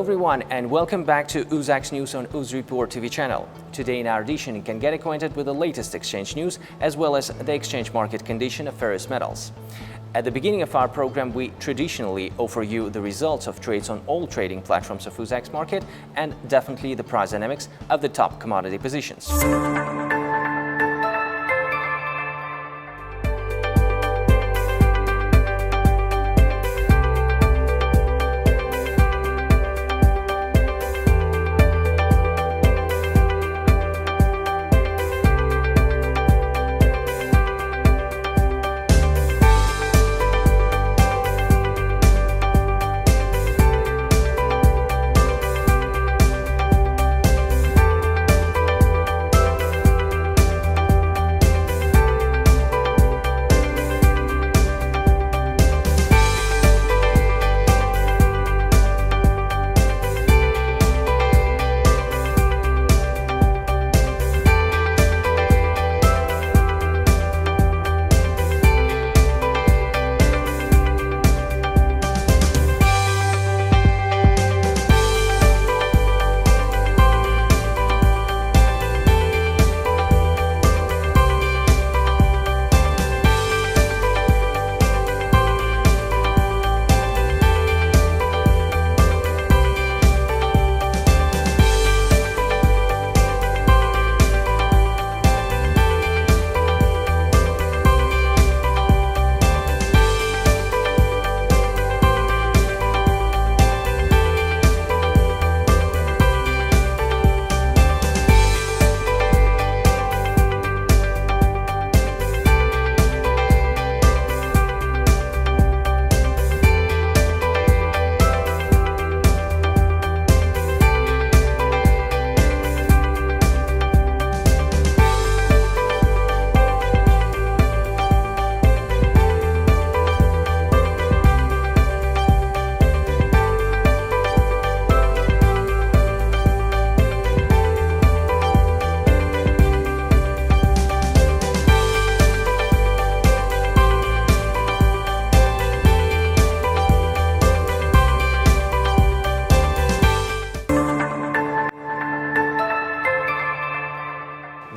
everyone, and welcome back to UZEX News on Uzreport TV channel. Today in our edition, you can get acquainted with the latest exchange news as well as the exchange market condition of ferrous metals. At the beginning of our program, we traditionally offer you the results of trades on all trading platforms of UZEX market and definitely the price dynamics of the top commodity positions.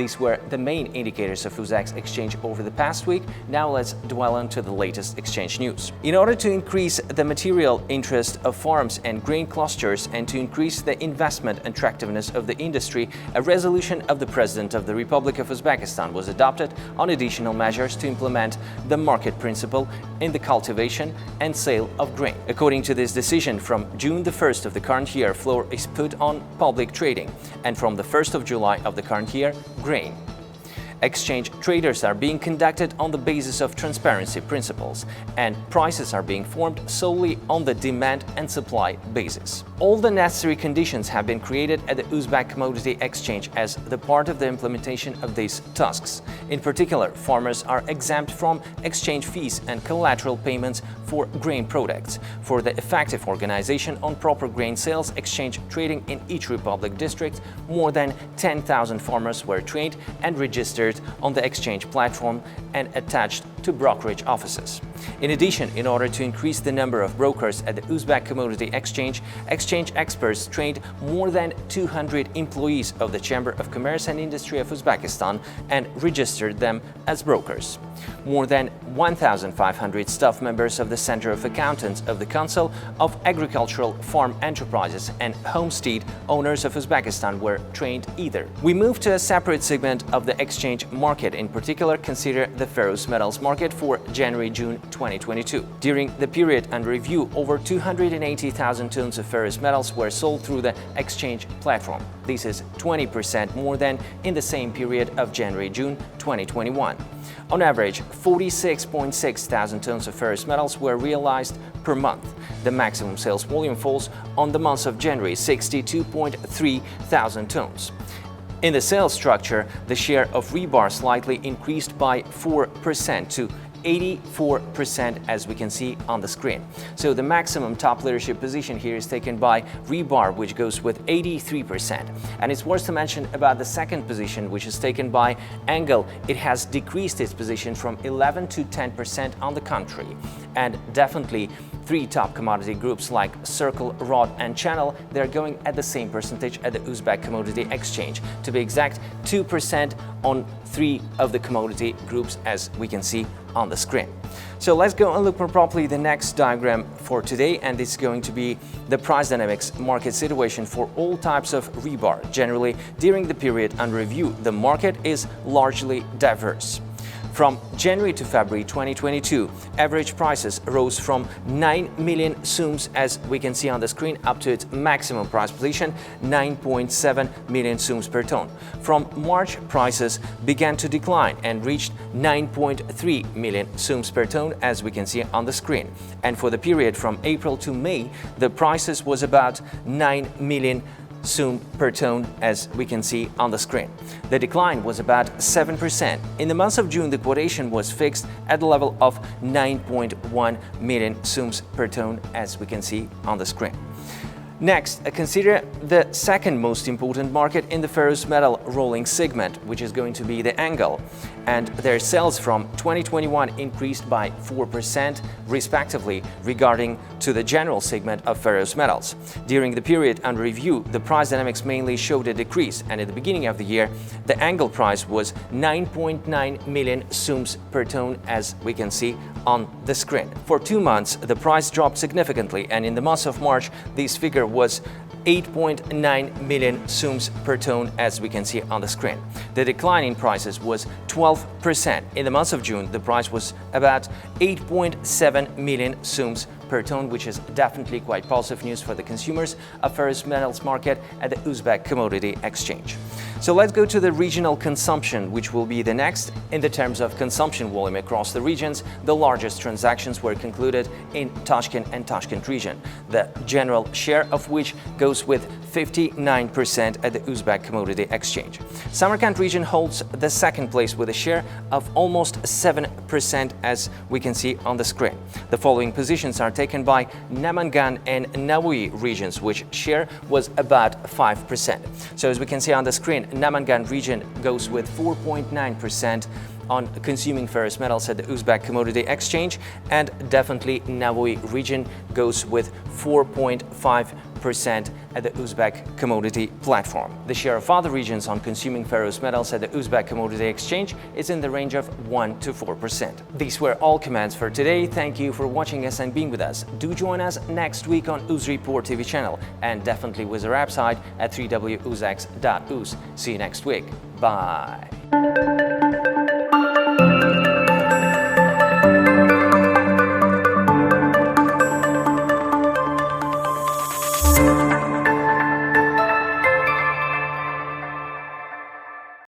These were the main indicators of UZEX exchange over the past week. Now let's dwell into the latest exchange news. In order to increase the material interest of farms and grain clusters and to increase the investment attractiveness of the industry, a resolution of the President of the Republic of Uzbekistan was adopted on additional measures to implement the market principle in the cultivation and sale of grain. According to this decision, from June the 1st of the current year, flour is put on public trading, and from the 1st of July of the current year, grain. Exchange traders are being conducted on the basis of transparency principles, and prices are being formed solely on the demand and supply basis. All the necessary conditions have been created at the Uzbek Commodity Exchange as the part of the implementation of these tasks. In particular, farmers are exempt from exchange fees and collateral payments for grain products. For the effective organization on proper grain sales exchange trading in each Republic district, more than 10,000 farmers were trained and registered on the exchange platform and attached to brokerage offices. In addition, in order to increase the number of brokers at the Uzbek Commodity Exchange, exchange experts trained more than 200 employees of the Chamber of Commerce and Industry of Uzbekistan and registered them as brokers. More than 1,500 staff members of the Center of Accountants of the Council of Agricultural Farm Enterprises and Homestead Owners of Uzbekistan were trained either. We move to a separate segment of the exchange market. In particular, consider the ferrous metals market for January-June 2022. During the period under review, over 280,000 tons of ferrous metals were sold through the exchange platform. This is 20% more than in the same period of January-June 2021. On average, 46.6 thousand tons of ferrous metals were realized per month. The maximum sales volume falls on the month of January, 62.3 thousand tons. In the sales structure, the share of rebar slightly increased by 4% to 84%, as we can see on the screen. So the maximum top leadership position here is taken by rebar, which goes with 83%. And it's worth to mention about the second position, which is taken by angle. It has decreased its position from 11 to 10% on the country. And definitely three top commodity groups like circle, rod and channel, they're going at the same percentage at the Uzbek Commodity Exchange. To be exact, 2% on three of the commodity groups, as we can see on the screen. So let's go and look more properly the next diagram for today, and this is going to be the price dynamics market situation for all types of rebar. Generally, during the period under review, the market is largely diverse. From January to February 2022, average prices rose from 9 million sums, as we can see on the screen, up to its maximum price position, 9.7 million sums per ton. From March, prices began to decline and reached 9.3 million sums per ton, as we can see on the screen. And for the period from April to May, the prices was about 9 million sum per ton, as we can see on the screen. The decline was about 7%. In the month of June, the quotation was fixed at the level of 9.1 million sums per ton, as we can see on the screen. Next, consider the second most important market in the ferrous metal rolling segment, which is going to be the angle. And their sales from 2021 increased by 4% respectively regarding to the general segment of ferrous metals. During the period under review, the price dynamics mainly showed a decrease, and at the beginning of the year, the angle price was 9.9 million sums per ton, as we can see on the screen. For 2 months, the price dropped significantly, and in the month of March, this figure was 8.9 million sums per ton, as we can see on the screen. The decline in prices was 12%. In the month of June, the price was about 8.7 million sums per ton, which is definitely quite positive news for the consumers of ferrous metals market at the Uzbek Commodity Exchange. So let's go to the regional consumption, which will be the next. In the terms of consumption volume across the regions, the largest transactions were concluded in Tashkent and Tashkent region, the general share of which goes with 59% at the Uzbek Commodity Exchange. Samarkand region holds the second place with a share of almost 7%, as we can see on the screen. The following positions are taken by Namangan and Navoiy regions, which share was about 5%. So as we can see on the screen, Namangan region goes with 4.9% on consuming ferrous metals at the Uzbek Commodity Exchange, and definitely Navoiy region goes with 4.5% at the Uzbek Commodity Platform. The share of other regions on consuming ferrous metals at the Uzbek Commodity Exchange is in the range of 1 to 4%. These were all comments for today. Thank you for watching us and being with us. Do join us next week on Uzreport TV channel, and definitely visit our website at www.uzex.uz. See you next week. Bye.